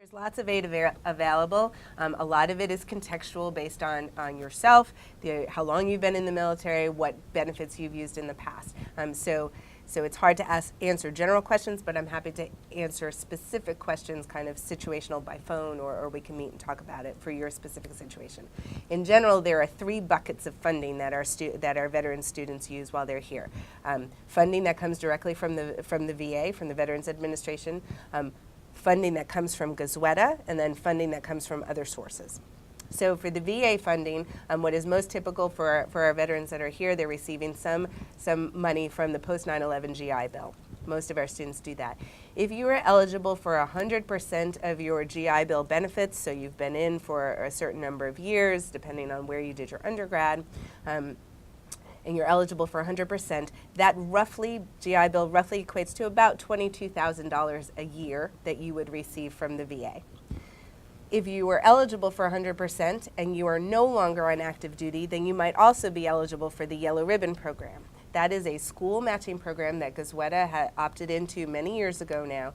There's lots of aid available. A lot of it is contextual based on yourself, how long you've been in the military, what benefits you've used in the past. So it's hard to answer general questions, but I'm happy to answer specific questions, kind of situational by phone, or we can meet and talk about it for your specific situation. In general, there are 3 buckets of funding that our veteran students use while they're here. Funding that comes directly from the VA, from the Veterans Administration, funding that comes from Goizueta, and then funding that comes from other sources. So for the VA funding, what is most typical for our veterans that are here, they're receiving some money from the post-9/11 GI Bill. Most of our students do that. If you are eligible for 100% of your GI Bill benefits, so you've been in for a certain number of years, depending on where you did your undergrad, and you're eligible for 100%, that GI Bill roughly equates to about $22,000 a year that you would receive from the VA. If you are eligible for 100% and you are no longer on active duty, then you might also be eligible for the Yellow Ribbon Program. That is a school matching program that Goizueta had opted into many years ago now,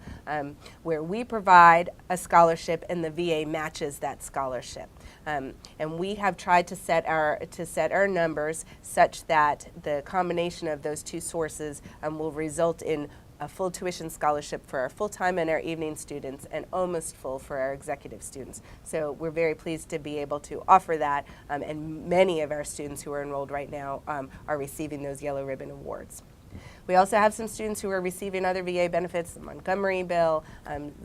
where we provide a scholarship and the VA matches that scholarship. And we have tried to set our numbers such that the combination of those 2 sources will result in a full tuition scholarship for our full-time and our evening students, and almost full for our executive students. So we're very pleased to be able to offer that, and many of our students who are enrolled right now are receiving those Yellow Ribbon Awards. We also have some students who are receiving other VA benefits, the Montgomery Bill,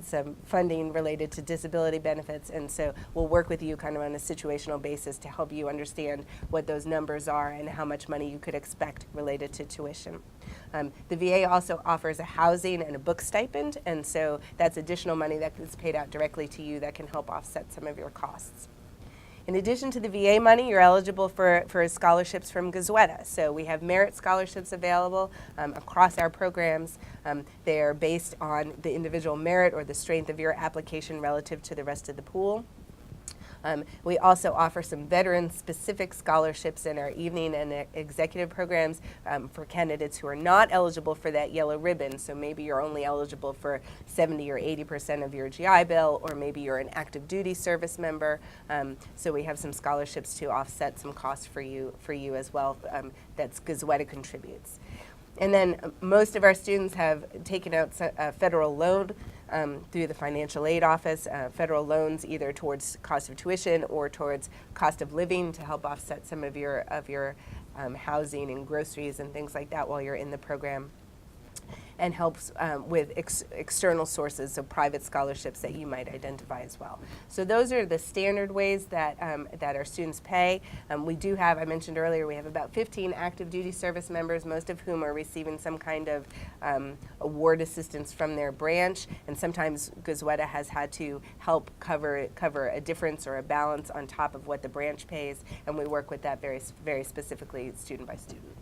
some funding related to disability benefits, and so we'll work with you kind of on a situational basis to help you understand what those numbers are and how much money you could expect related to tuition. The VA also offers a housing and a book stipend, and so that's additional money that is paid out directly to you that can help offset some of your costs. In addition to the VA money, you're eligible for scholarships from Goizueta. So we have merit scholarships available across our programs. They are based on the individual merit or the strength of your application relative to the rest of the pool. We also offer some veteran-specific scholarships in our evening and executive programs for candidates who are not eligible for that yellow ribbon. So maybe you're only eligible for 70 or 80% of your GI Bill, or maybe you're an active duty service member. So we have some scholarships to offset some costs for you as well. That's Goizueta contributes. And then most of our students have taken out a federal loan through the financial aid office, federal loans either towards cost of tuition or towards cost of living to help offset some of your housing and groceries and things like that while you're in the program, and helps with external sources, so private scholarships that you might identify as well. So those are the standard ways that our students pay. We do have, I mentioned earlier, we have about 15 active duty service members, most of whom are receiving some kind of award assistance from their branch, and sometimes Goizueta has had to help cover a difference or a balance on top of what the branch pays, and we work with that very specifically, student by student.